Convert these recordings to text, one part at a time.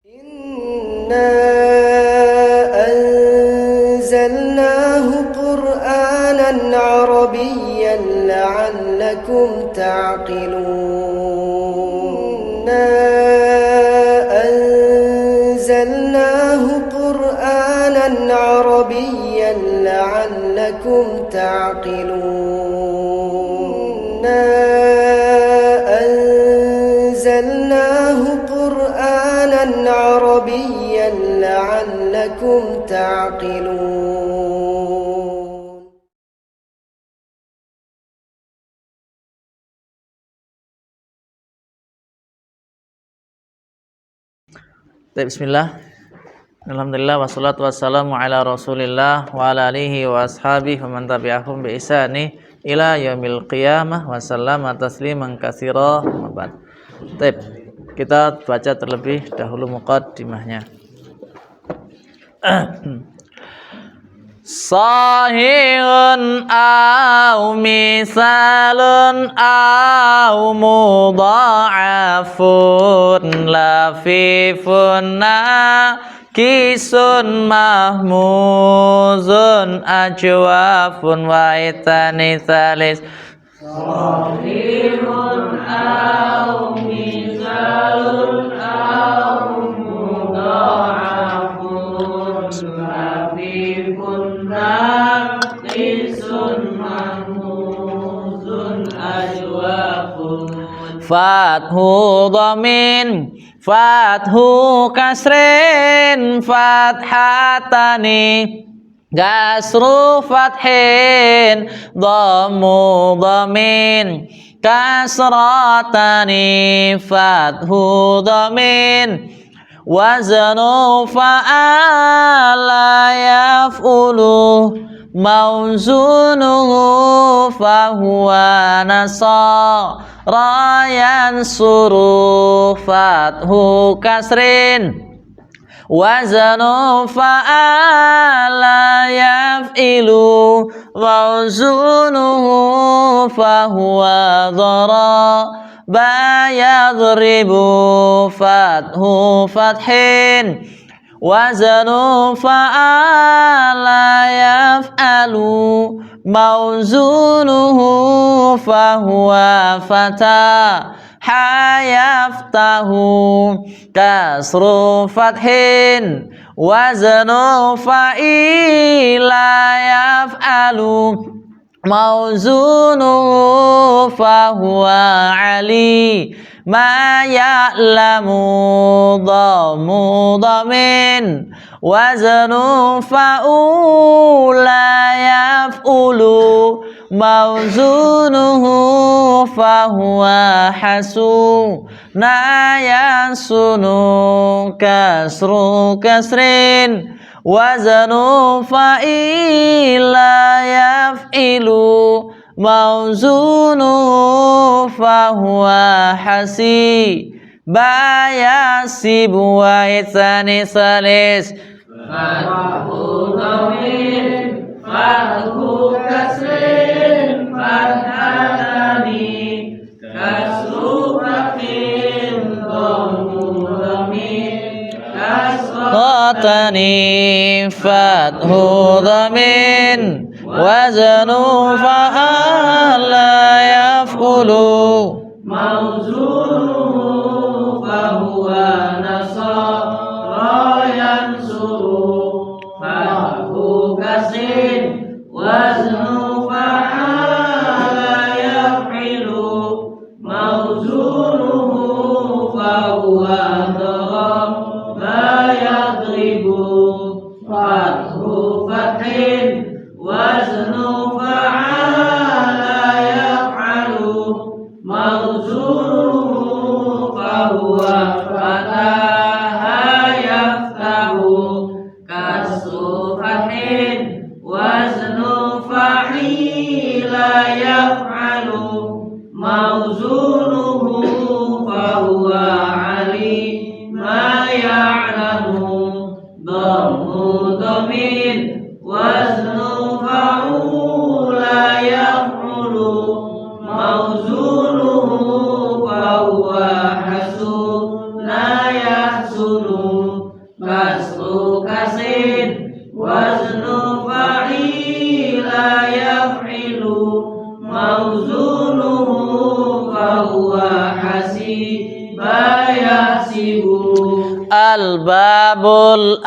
Inna anzalnahu Qur'anan Arabiyyan la'allakum ta'qilun. Inna anzalnahu Qur'anan Arabiyyan la'allakum ta'qilun. Inna anzalnahu Qur'anan Arabiyyan la'allakum ta'qilun. Bismillah. Alhamdulillah wassalatu wassalamu ala Rasulillah wa ala alihi wa ashabihi wa man tabi'ahum bi ihsani ila yaumil qiyamah wa sallama tasliman katsira. Baik. Kita baca terlebih dahulu muqaddimahnya. Sahihun au misalun au mudha'afun lafifun kisun mahmuzun ajwafun wa itani thalis. Sahihun au misalun au mudha'afun lafifun kisun mahmuzun ajwafun. Fathu dhamin fathu kasrin fathatani kasru fathin dhammu dhamin kasratani fathu dhamin wazanu fa'ala yaf'ulu mawzunuhu fahuwa nasara yansuru fathu kasrin wazanu fa'ala yaf'ilu mawzunuhu fahuwa daraba yadribu fathu fathin wazanu fa'ala yaf'alu mawzunuhu fahuwa fata hayaftahu kasru fathin wazanu fa'ila yaf'alu mawzunuhu fahuwa ali ma ya'lamu dhammu dhamin wazanu fa'ula yaf'ulu mawzunuhu fahuwa hasu na yansunu kasru kasrin wazanu fa'ila yaf'ilu mawzunuhu fahuwa hasi bayasibu wa itsani salis. Fathu dhamin fathu kasrin fathatani kasru fathin dhammu dhamin kasratani fathu dhamin wazanu fa'ala yaf'ulu mawzunuhu fahuwa nasara yansuru fathu kasrin wazanu fa'ala yaf'ilu mawzunuhu fahuwa daraba yadribu fathu fathin waznu fa'ala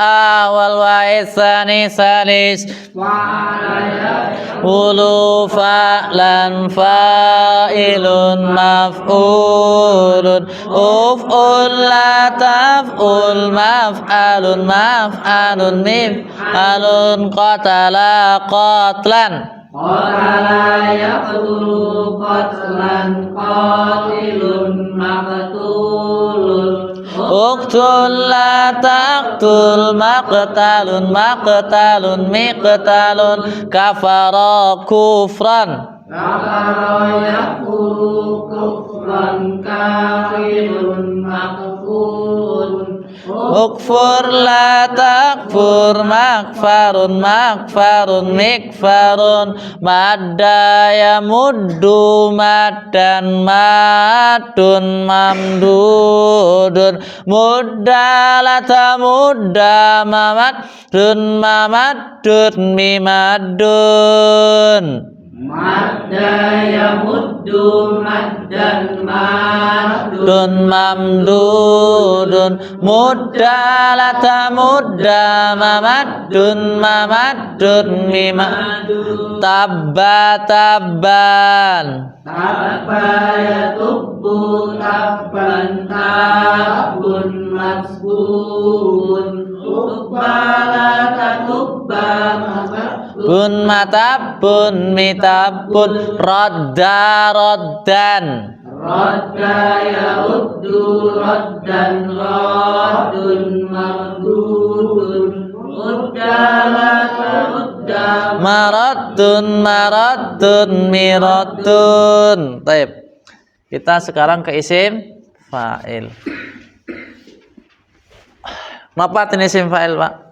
awal wa tsani salis ulu fa'lan fa'ilun maf'ulun uf'ul la taf'ul maf'alun maf'alun mif'alun qatala qatlan qatala yaqtulu qatlan qatilun maqtulun uqtul la taqtul maqtalun maqtalun miqtalun kafara kufran kafara yaqulu kufran kafirun maqfurun ukfur la takfur makfarun makfarun mikfarun madda yamuddu maddan madun mamdudun mudda la tamudda mamadun mamadun mimadun madda yamuddu maddan madun dun mamdudun mudda la tamudda mamadun mamadun mimadun tabba tabban tabba yatubbu tabban tabbun masbun tubba la tatubba bun matabun mitabun rodda roddan radda yaruddu raddan raddun mardudun rudda la tarudda maraddun maraddun miraddun. Baik. Kita sekarang ke isim fa'il. Apa jenis isim fa'il, Pak?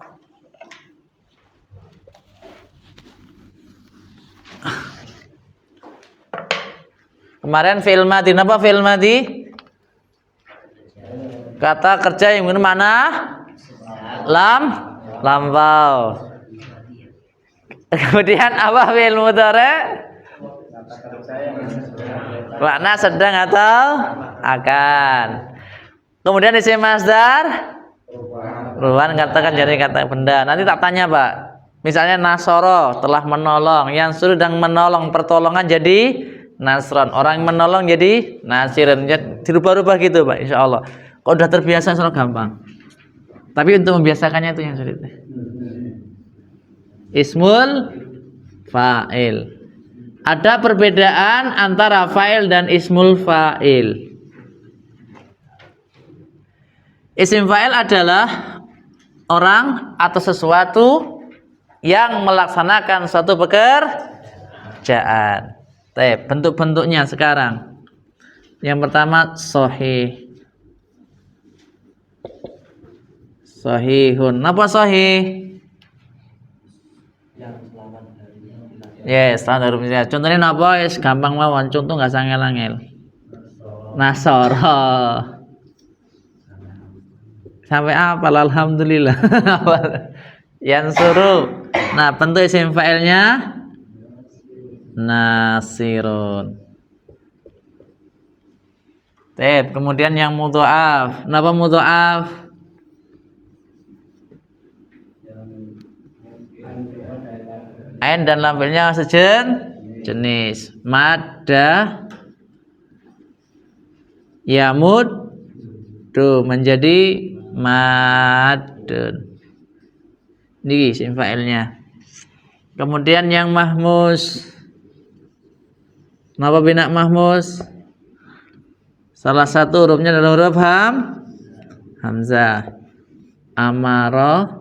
Kemarin fi'il madhi, apa fi'il madhi? Kata kerja yang mana? Lampau. Kemudian apa fi'il mudhari'? Makna sedang atau akan. Kemudian isim masdar? Ruhan katakan jadi kata benda. Nanti tak tanya, Pak. Misalnya nasoro telah menolong, yang sedang menolong pertolongan jadi nasron, orang yang menolong jadi nasirin, dirubah-rubah gitu, Pak, insya Allah. Kalau udah terbiasa selalu gampang, tapi untuk membiasakannya itu yang sulit. Ismul fa'il, ada perbedaan antara fa'il dan ismul fa'il. Isim fa'il adalah orang atau sesuatu yang melaksanakan suatu pekerjaan. Bentuk-bentuknya sekarang. Yang pertama sahih. Sahihun. Apa sahih? Yes, standar rumusnya. Contohnya apa? Yes, gampang mawon. Contoh nggak sangel-angel. Nasara. Sampai apa? Alhamdulillah. Yansuru. Nah, bentuk isim fa'ilnya nasirun. Kemudian yang mudha'af. Kenapa mudha'af? Ain dan lambilnya jenis. Madda yamud menjadi madun. Ini isim fa'ilnya. Kemudian yang mahmus. Kenapa bina mahmus? Salah satu hurufnya adalah huruf hamzah. Amara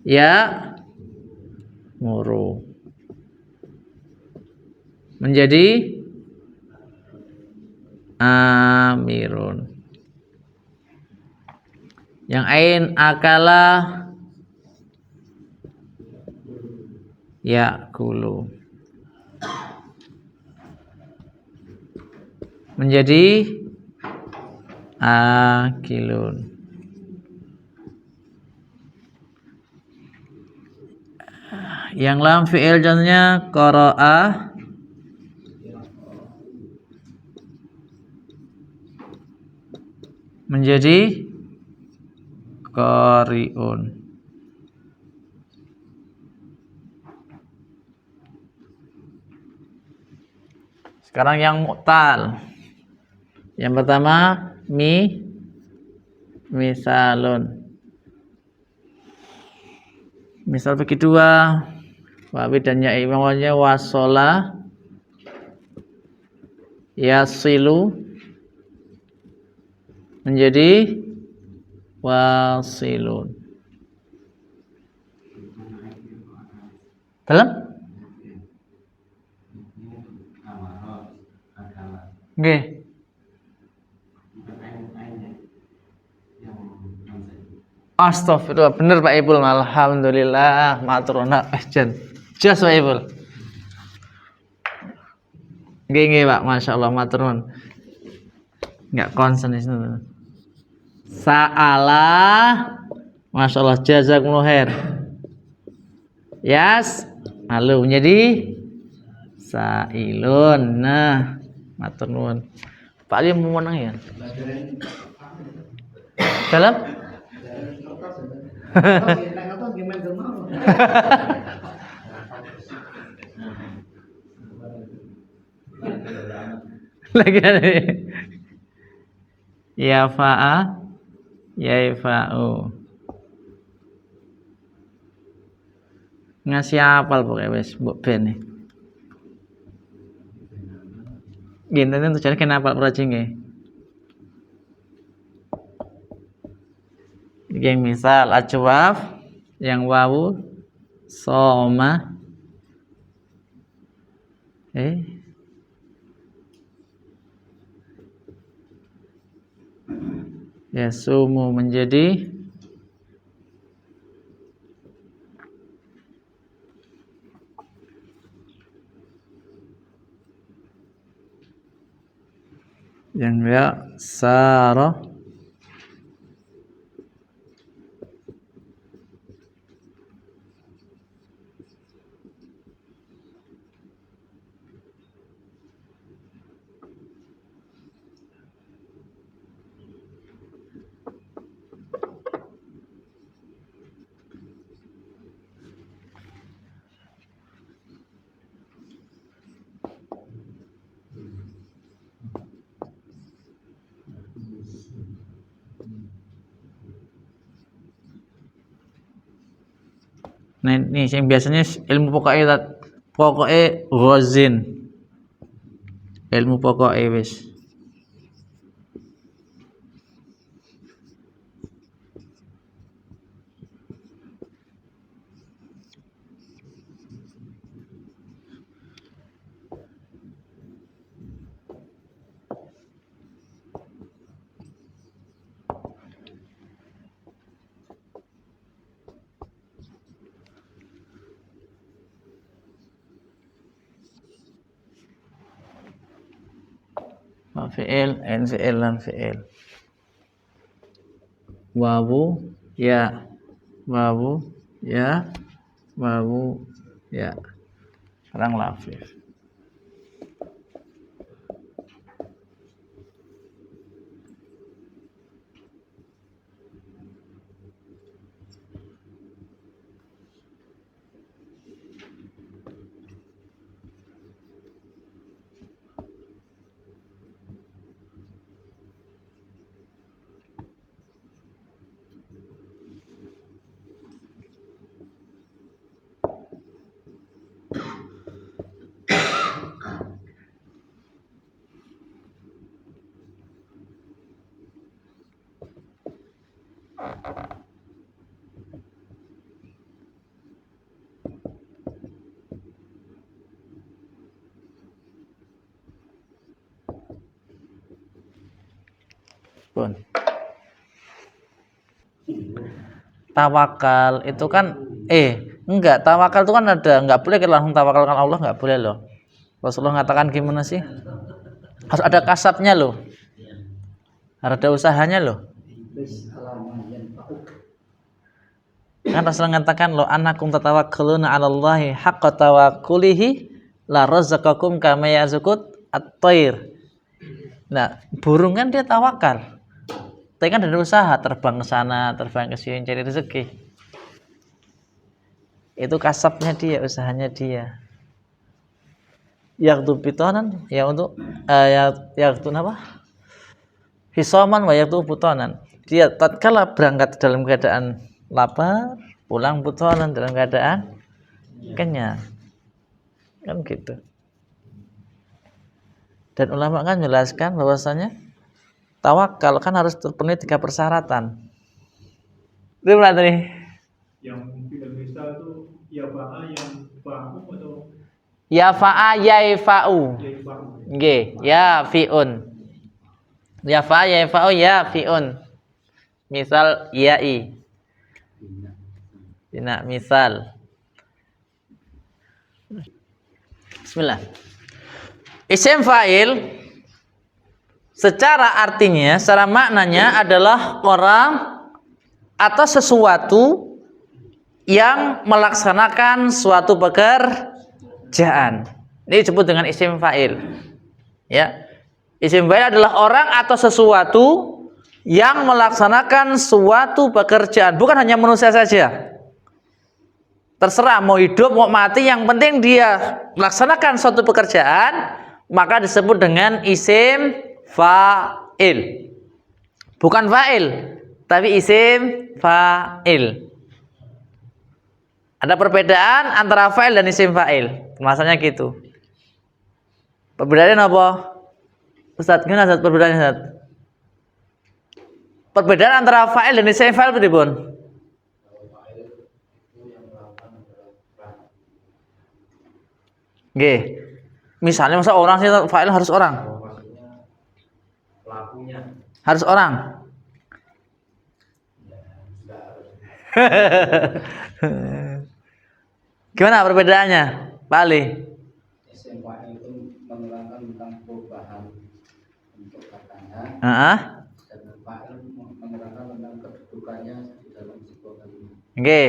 ya muru. Menjadi amirun. Yang ain akala yakulu. Menjadi akilun. Yang lam fi'il contohnya qara'a menjadi qari'un. Sekarang yang mu'tal. Yang pertama misalun. Misal bagi dua, wawi dan ya'i mawanya wasola yasilu menjadi wasilun. Dalam? Oke. Astagfirullah, bener Pak Ibul, alhamdulillah, maturuna jen. Jas Pak Ibul. Nggih Pak, masyaallah maturun. Enggak konsen di sini. Sa'ala, masyaallah, jazakumullah khair. Yas, halo menjadi sa'ilun. Nah, matur nuwun. Pak Ali mau menang ya? Dalam? Lagi ada ya fa'a ya fa'u ngasih apal pokoknya wes mbok ben gini tuh tujuannya kena apal perajin yang misal ajwaf yang wawu soma ya sumu menjadi yang ya sara nah ini yang biasanya ilmu pokoknya ghazin ilmu pokoknya wis fi'il, fi'il lan fi'il. Wawu ya. Wawu ya. Wawu ya. Sekarang lafif. Pun. Tawakal itu kan enggak, tawakal itu kan ada, enggak boleh kita langsung tawakalkan Allah, enggak boleh loh. Rasulullah mengatakan gimana sih? Harus ada kasabnya loh. Harus ada usahanya loh. Kan Rasulullah mengatakan loh, anakum tatawakkaluna 'ala Allahi haqqa tawakkulihi la razaqakum kama yarzuqut at-thair. Nah, burung kan dia tawakal. Tapi kan dari usaha, terbang ke sana, terbang ke sini cari rezeki. Itu kasabnya dia, usahanya dia. Yaktu bitonan, ya untuk yaktu apa? Hisoman wa yaktu butonan. Dia tatkala berangkat dalam keadaan lapar, pulang butonan dalam keadaan kenyang. Kan gitu. Dan ulama kan menjelaskan bahwasanya tawakal kan harus terpenuhi 3 persyaratan. Itu berarti nih. Yang tidak bisa itu ya fa'a yang fa'u atau Ya fa'a yaifa'u. yaifahu. Nggih, ya fi'un. Ya fa'a yaifa'u ya fi'un. Misal ya'i. Bina misal. Bismillah. Isim fa'il secara artinya, secara maknanya adalah orang atau sesuatu yang melaksanakan suatu pekerjaan. Ini disebut dengan isim fa'il. Ya. Isim fa'il adalah orang atau sesuatu yang melaksanakan suatu pekerjaan, bukan hanya manusia saja. Terserah mau hidup mau mati, yang penting dia melaksanakan suatu pekerjaan, maka disebut dengan isim fa'il. Bukan fa'il, tapi isim fa'il. Ada perbedaan antara fa'il dan isim fa'il. Masalahnya gitu. Perbedaannya apa? Ustaz, gimana Ustaz perbedaannya Ustaz? Perbedaan antara fa'il dan isim fa'il apa, Bun? Nggih. Misalnya masa orang sih fa'il harus orang? Pelakunya. Harus orang. Gimana perbedaannya, Pak Ali? Isim fa'il itu menerangkan tentang perubahan untuk katanya, dan fa'il menerangkan tentang kedudukannya di dalam sebuah kalimat. Oke,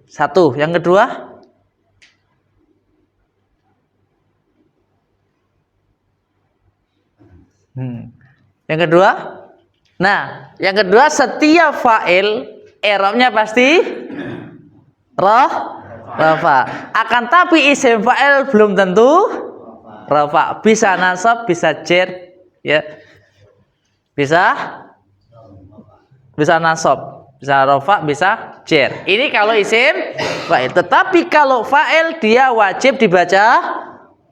satu. Yang kedua? Yang kedua? Nah, yang kedua setiap fa'il i'rabnya pasti rafa. Akan tapi isim fa'il belum tentu rafa. Bisa nasab, bisa jar, ya. Bisa nasab, bisa rafa, bisa jar. Ini kalau isim fa'il. Tetapi kalau fa'il dia wajib dibaca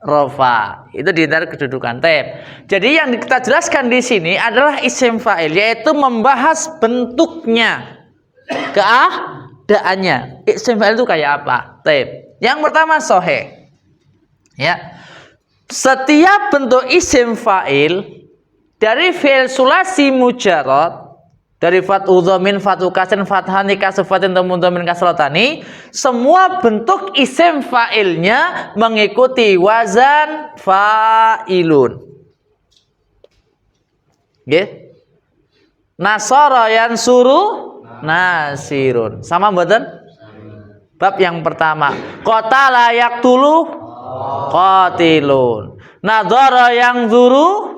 rafa. Itu diantara kedudukan tab. Jadi yang kita jelaskan di sini adalah isim fa'il, yaitu membahas bentuknya, keadaannya. Isim fa'il itu kayak apa? Tab. Yang pertama sahih. Ya. Setiap bentuk isim fa'il dari fi'il sulasi mujarrad, dari fat'u dhammin, fat'u kasrin, fathani, kasfatin, tamun dhammin, kasratani, semua bentuk isim fa'ilnya mengikuti wazan fa'ilun. Nggih. Nasara yansuru nasirun. Sama mboten? Bab yang pertama. Qatala yaqtulu qatilun. Nadhara yanzuru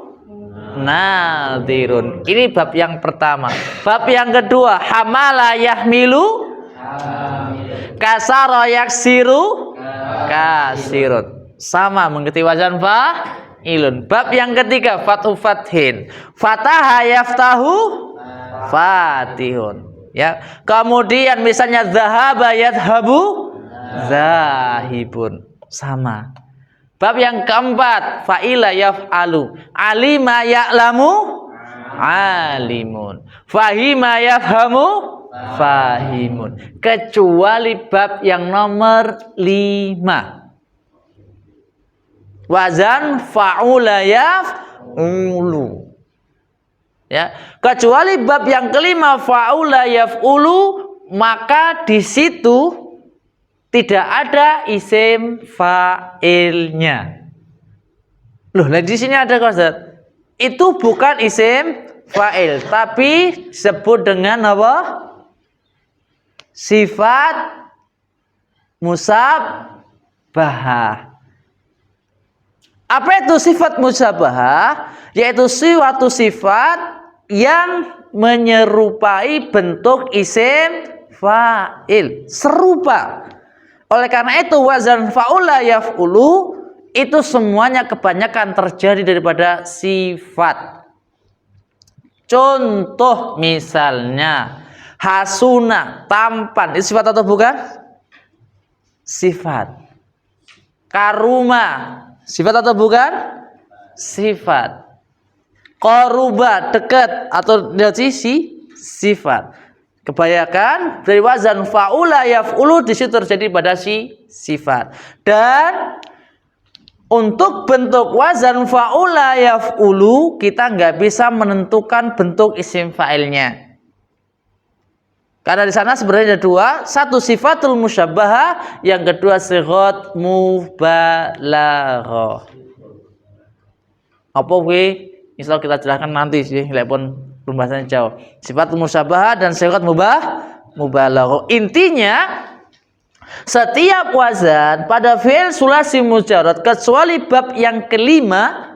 nadhirun. Ini bab yang pertama. Bab yang kedua, hamala yahmilu kasara yaksiru kasirun. Sama mengikuti wazan fa'ilun. Bab yang ketiga, fathu fathin. Fataha yaftahu fatihun. Ya. Kemudian misalnya zahaba yadhabu zahibun. Sama. Bab yang keempat, fa'ila yaf'alu, alima ya'lamu alimun, fahima yafhamu fahimun. Kecuali bab yang nomor 5. Wazan fa'ula yaf'ulu. Ya, kecuali bab yang kelima fa'ula yaf'ulu, maka di situ tidak ada isim fa'ilnya. Loh, nah di sini ada Ustaz. Itu bukan isim fa'il, tapi disebut dengan apa? Sifat musabbahah. Apa itu sifat musabbahah? Yaitu suatu sifat yang menyerupai bentuk isim fa'il, serupa. Oleh karena itu wazan fa'ula yaf'ulu itu semuanya kebanyakan terjadi daripada sifat. Contoh misalnya hasuna, tampan, itu sifat atau bukan? Sifat. Karuma, sifat atau bukan? Sifat. Qaruba, dekat atau dari sifat. Kebanyakan dari wazan fa'ula yaf'ulu di situ terjadi pada sifat. Dan untuk bentuk wazan fa'ula yaf'ulu kita nggak bisa menentukan bentuk isim fa'ilnya. Karena di sana sebenarnya ada dua, satu sifatul musyabbahah, yang kedua sighat mubalaghah. Apa gue? Misal kita jelaskan nanti sih, walaupun pembahasannya jauh. Sifatul musyabbahah dan sighat mubalaghah. Intinya setiap wazan pada fi'il sulasi mujarrad kecuali bab yang kelima,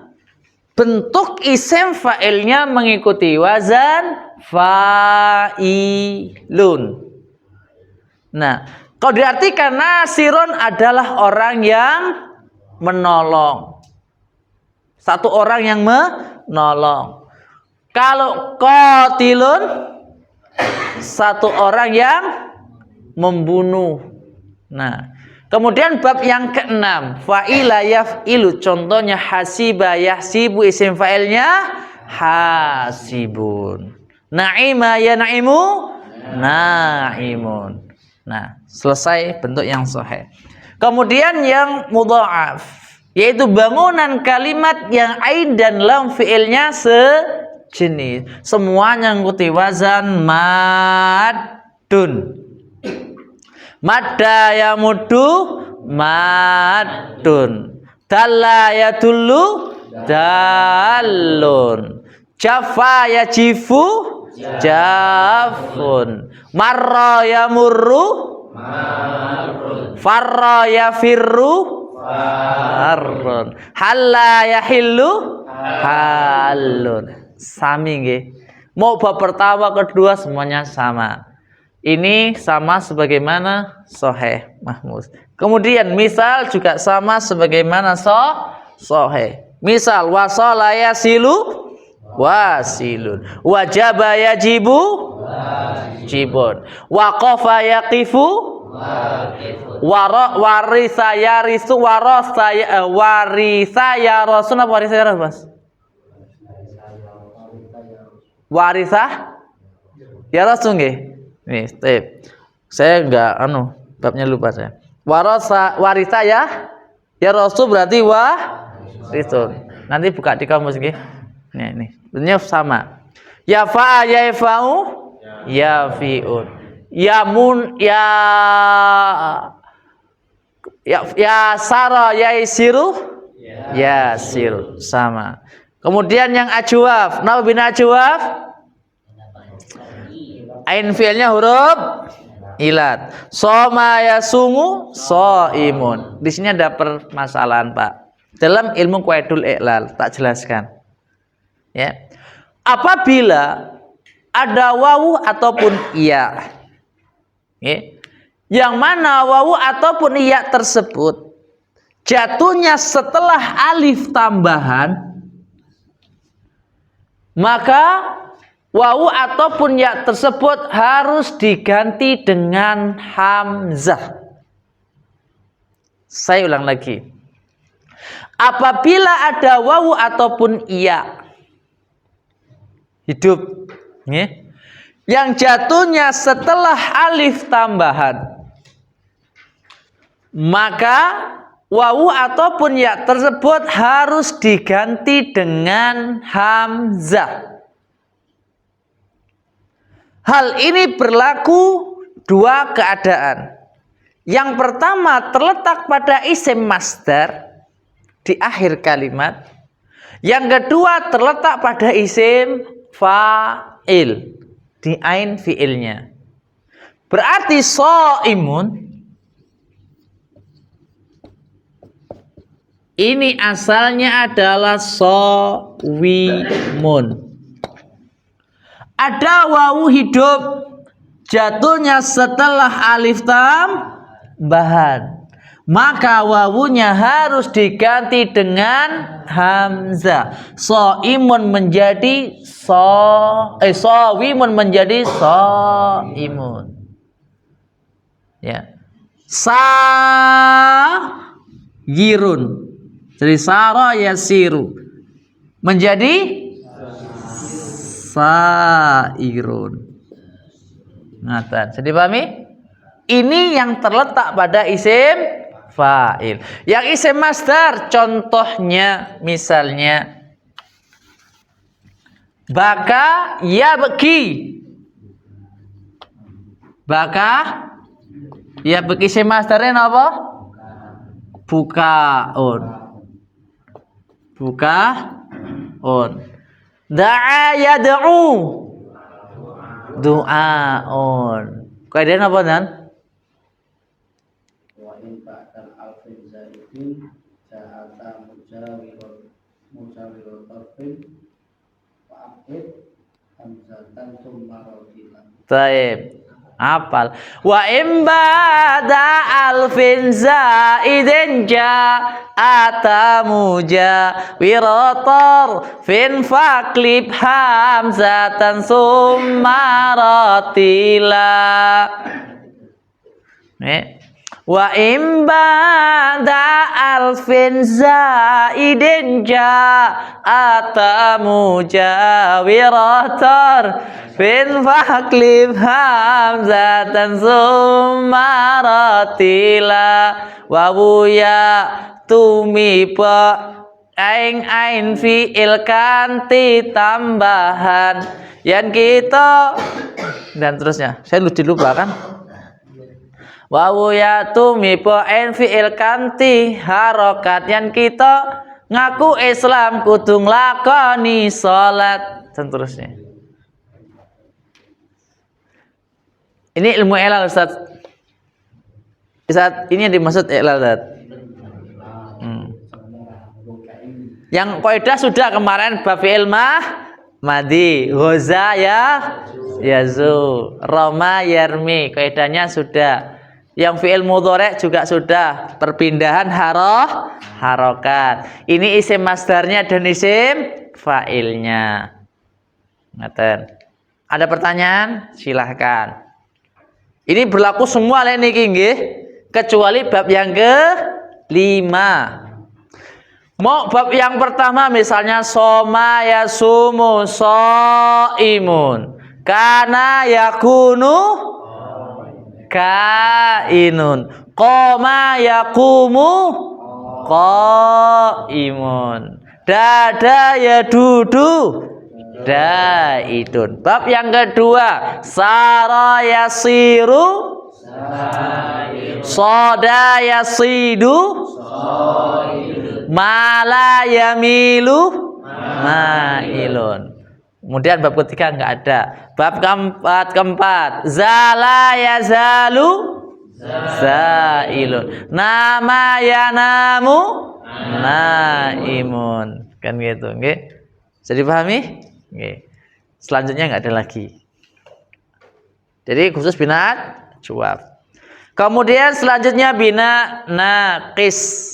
bentuk isim fa'ilnya mengikuti wazan fa'ilun. Nah, kalau diartikan nasirun adalah orang yang menolong. Satu orang yang menolong. Kalau qatilun, satu orang yang membunuh. Nah, kemudian bab yang keenam, fa'ila yaf'ilu, contohnya hasiba yahsibu, isim fa'ilnya hasibun. Na'ima ya na'imu, na'imun. Nah, selesai bentuk yang sahih. Kemudian yang mudha'af, yaitu bangunan kalimat yang ain dan lam fi'ilnya sejenis. Semuanya mengikuti wazan maddun. Madda ya muddu maddun. Dalla ya dullu dallun. Jafa ya jifu jafun. Marra ya murru marrun. Farra ya firru farrun. Halla ya hillu halun. Sami nggih. Mau bab pertama kedua semuanya sama. Ini sama sebagaimana sahih mahmuz. Kemudian misal juga sama sebagaimana sahih. Misal wasala yasilu wasilun, wajaba yajibu wajibun, waqafa yaqifu warisa yarisu warisa yarasun. Apa warisa yaras, Mas? Warisa yarasun nggih. Nih, saya enggak babnya lupa saya. Warisa ya rasul berarti warisun. Nanti buka di kamus nggih. Nih, bentuknya sama. Ya fa ya fa'u ya fi'un. Ya mun ya sara ya isiru ya sir, sama. Kemudian yang ajwaf, nau bin ajwaf, ain fi'ilnya huruf ilat. Soma yasumu shaimun. Di sini ada permasalahan, Pak. Dalam ilmu qaidul i'lal tak jelaskan. Ya. Apabila ada wawu ataupun iya. Ya. Yang mana wawu ataupun iya tersebut jatuhnya setelah alif tambahan, maka wawu ataupun ya tersebut harus diganti dengan hamzah. Saya ulang lagi. Apabila ada wawu ataupun iya hidup, yang jatuhnya setelah alif tambahan, maka wawu ataupun ya tersebut harus diganti dengan hamzah. Hal ini berlaku dua keadaan. Yang pertama terletak pada isim masdar di akhir kalimat. Yang kedua terletak pada isim fa'il di ain fi'ilnya. Berarti shaimun ini asalnya adalah shawimun. ada wawu hidup jatuhnya setelah alif tambahan, maka wawunya harus diganti dengan hamzah. Soimun menjadi sowimun menjadi soimun. Ya. Sayirun. Jadi sara yasiru menjadi sairun. Ngatan. Jadi pahami? Ini yang terletak pada isim fa'il. Yang isim masdar contohnya misalnya baka yabki. Baka yabki isim masdarnya apa? Bukaun. Bukaun. Da'a yad'u. Du'aun. Kaidahnya apa dan? Wa in ba'dal alfin zaidin ja'ata mujawirul tarfin wa abid hamzatan summa radilan. Taib. Apal. Wa imbada alfin zaidin ja'ata mujawiratar fin faklib hamzatan summa ratila. Wa imbada alfin zaidin ja'ata mujawiratar fin faklib hamzatan summa ratila. Wawuya tumiba ain fi'il kanti tambahan yang kita dan terusnya. Saya lupa kan? Wawuya tumiba ain fi'il kanti harokat yang kita ngaku Islam kudu nglakoni salat dan terusnya. Ini ilmu ilal Ustaz. Ustaz, ini yang dimaksud ilal Ustaz. Yang kaidah sudah kemarin bab fi'il madi, ghaza yazu, rama yarmi, kaidahnya sudah. Yang fi'il mudhari' juga sudah, perpindahan harokat. Ini isim masdarnya dan isim fa'ilnya. Ngaten. Ada pertanyaan? Silahkan. Ini berlaku semua niki nggih, kecuali bab yang ke-5. Mau bab yang pertama misalnya soma yasumu shaimun, kana yakunu kainun, qoma yaqumu qaimun, dada yadudu daidun. Bab yang kedua sara yasiru soda yasidu mala yamilu mailun. Kemudian bab ketiga enggak ada. Bab keempat zala yazalu zailun, nama yanamu naimun. Kan gitu nggih. Bisa dipahami? Nggih. Selanjutnya enggak ada lagi. Jadi khusus bina jawab. Kemudian selanjutnya bina naqis.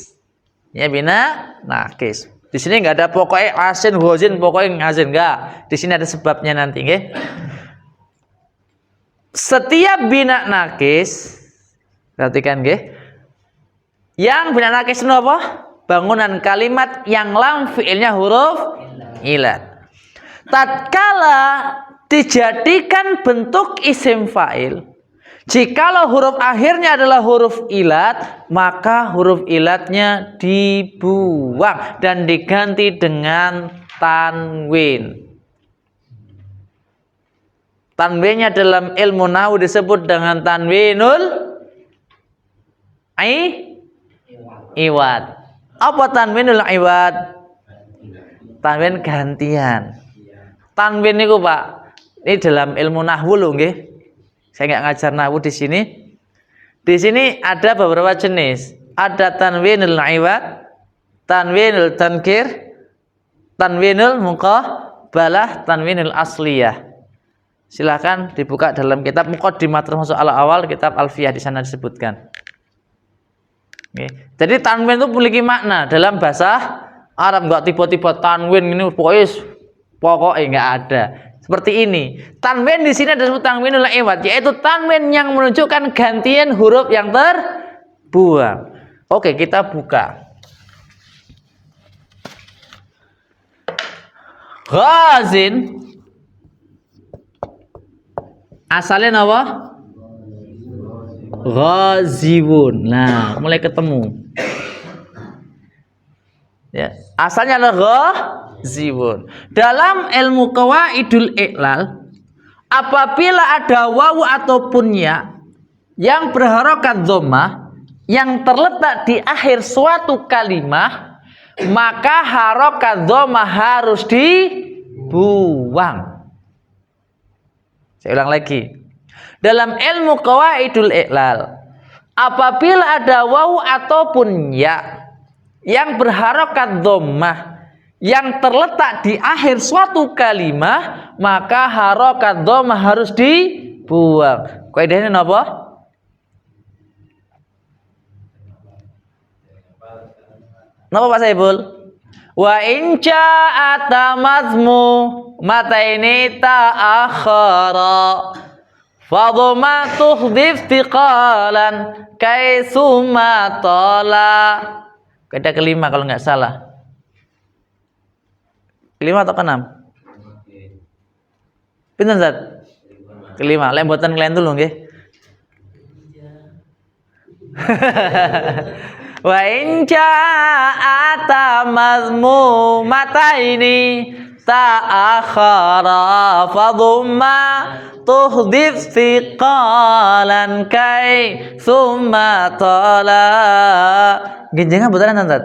Ya bina naqis. Di sini enggak ada pokoknya asin ghazin pokoknya ngazin enggak. Di sini ada sebabnya nanti nggih. Setiap bina naqis perhatikan nggih. Yang bina naqis itu apa? Bangunan kalimat yang lam fi'ilnya huruf ilat. Tatkala dijadikan bentuk isim fa'il, jikalau huruf akhirnya adalah huruf ilat, maka huruf ilatnya dibuang dan diganti dengan tanwin. Tanwinnya dalam ilmu nahwu disebut dengan tanwinul iwad. Apa tanwinul iwad? Tanwin gantian. Tanwin niku Pak, ini dalam ilmu nahwu lho nggih. Saya nggak ngajar nahwu di sini. Di sini ada beberapa jenis. Ada tanwinul iwad, tanwinul tankir, tanwinul muqabbalah, tanwinul asliyah. Silahkan dibuka dalam kitab Muqaddimah termasuk awal kitab Alfiyah, di sana disebutkan. Oke. Jadi tanwin itu memiliki makna dalam bahasa Arab, enggak tiba-tiba tanwin ini pokoknya enggak ada. Seperti ini. Tanwin di sini ada disebut tanwinul iwad, yaitu tanwin yang menunjukkan gantian huruf yang terbuang. Oke, kita buka. Ghazin asalnya apa? Ghaziwun. Nah, mulai ketemu. Ya, asalnya adalah ghaziwun. Dalam ilmu qawaidul i'lal, apabila ada wawu ataupun ya yang berharokat dhammah yang terletak di akhir suatu kalimah, maka harokat dhammah harus dibuang. Saya ulang lagi. Dalam ilmu qawaidul i'lal, apabila ada wawu ataupun ya yang berharokat dhammah yang terletak di akhir suatu kalimah, maka harokat dhammah harus dibuang. Kaidahnya napa? Napa Pak Saiful? Wa in ja'ata mazmu mata ini ta'akhara fadhma tuhdif tiqalan kaisuma tala. Kaidah kelima kalau nggak salah. Kelima atau keenam? Pinten Zat? Kelima. Lek mboten kalian dulu nggih. Wa in ja'ata mazmumataini ta'akhara fadhumma tuhdif thiqalan kai summa tala. Genjengan boten Zat?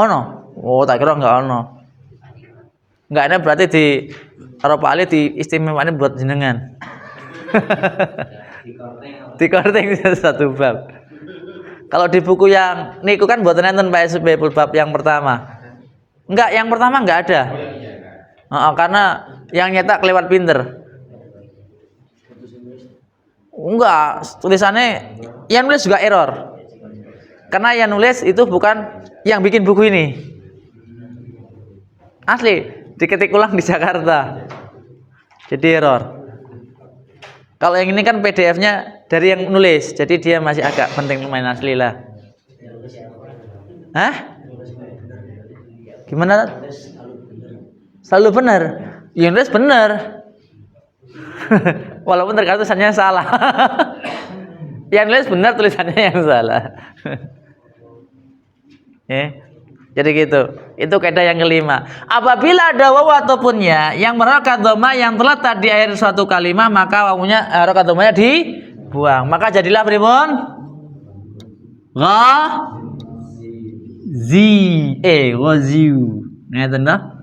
Ono? Oh, tak kira enggak ono. Enggak ada berarti di Eropa Ali di istimewanya buat jenengan. Di korting satu bab. Kalau di buku yang niku kan buatan enten Pak SB bab yang pertama. Enggak, yang pertama enggak ada. Karena yang nyetak lewat pinter. Enggak, tulisannya yang nulis juga error. Karena yang nulis itu bukan yang bikin buku ini. Asli, diketik ulang di Jakarta. Jadi error. Kalau yang ini kan PDF-nya dari yang nulis, jadi dia masih agak penting lumayan asli lah. Hah? Gimana? Selalu benar. Yang nulis benar. Walaupun terkadang tulisannya salah. Yang nulis benar, tulisannya yang salah. Jadi gitu. Itu kaidah yang kelima. Apabila ada wawu ataupun ya yang berharokat dhammah yang terletak di akhir suatu kalimat, maka wawunya harokat dhammahnya dibuang. Maka jadilah pripun? Ghaziu. Ngeten ta?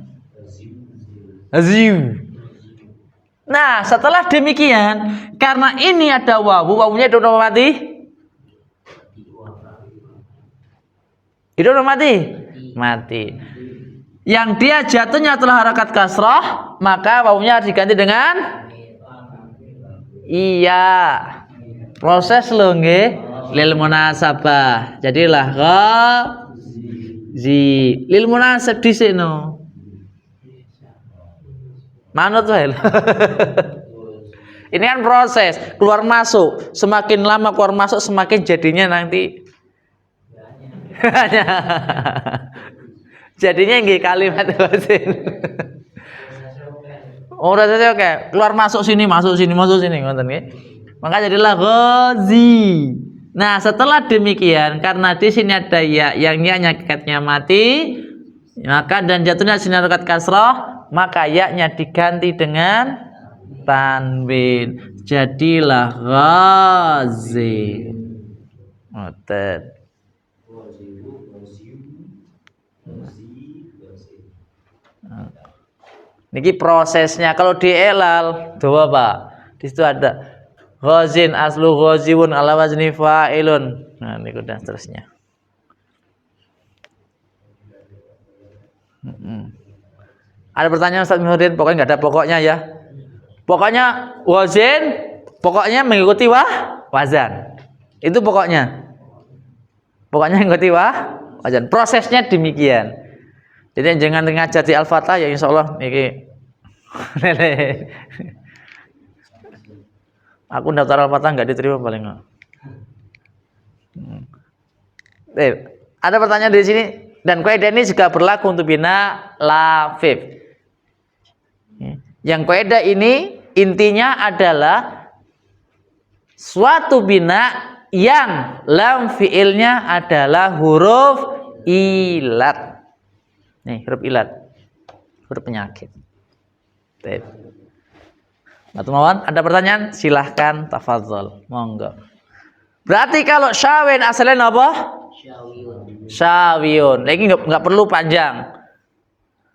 Ghaziu. Nah, setelah demikian, karena ini ada wawu, wawunya itu udah mati. Itu udah mati. Mati. Yang dia jatuhnya telah harakat kasrah, maka wawunya harus diganti dengan iya. Proses lo nggih lil munasabah. Jadilah ghazi lil munasab diseno. Manut wae. Ini kan proses keluar masuk. Semakin lama keluar masuk semakin jadinya nanti jadinya nggih kalimat wasin. Oh, rasanya oke. Keluar masuk sini ngoten nggih. Maka jadilah ghazi. Nah, setelah demikian karena di sini ada ya yang ya-nya katnya mati, maka dan jatuhnya sini harakat kasrah, maka ya-nya diganti dengan tanwin. Jadilah ghazi. Ngoten. Niki prosesnya kalau di elal dua Pak. Di situ ada ghazin aslu ghaziun ala wazni fa'ilun. Nah, niku dan seterusnya. Ada pertanyaan Ustaz Mihdin? Pokoknya enggak ada pokoknya ya. Pokoknya pokoknya mengikuti wazan. Itu pokoknya. Pokoknya mengikuti wazan. Prosesnya demikian. Jadi jangan ngajar di Al-Fatah ya insyaallah iki. Aku daftar Al-Fatah enggak diterima paling enggak. Ada pertanyaan di sini dan kaidah ini juga berlaku untuk bina lafif. Yang kaidah ini intinya adalah suatu bina yang lam fiilnya adalah huruf ilat. Nih, huruf ilat. Huruf penyakit. Mbak Tumawan, ada pertanyaan? Silahkan tafadzol. Monggo. Berarti kalau syawin asalnya apa? Syawiyun. Lagi nggak perlu panjang.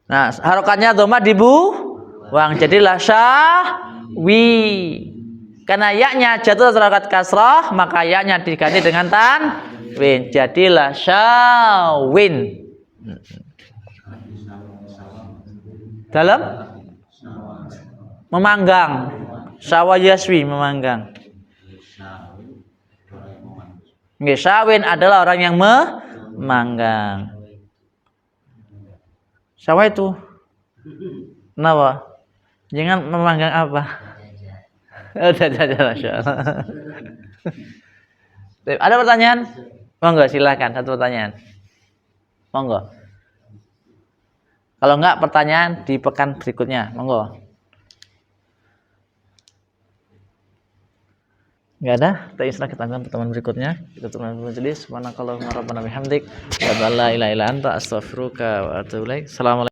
Nah, harokatnya dhamma dibuang. Jadilah syawi. Karena yaknya jatuh harokat kasrah, maka yaknya diganti dengan tanwin. Jadilah syawin. Dalam memanggang. Syawayaswi memanggang. Syawin adalah orang yang memanggang. Syawa itu kenapa? Jangan memanggang apa? Ada pertanyaan? Monggo silakan satu pertanyaan. Monggo. Kalau enggak pertanyaan di pekan berikutnya. Monggo. Enggak ada? Kita lanjutkan pertemuan berikutnya. Kita tutup majelis. Subhanakallahumma rabbana bihamdik, la ilaha illa anta, astaghfiruka wa atubu ilaik. Assalamualaikum.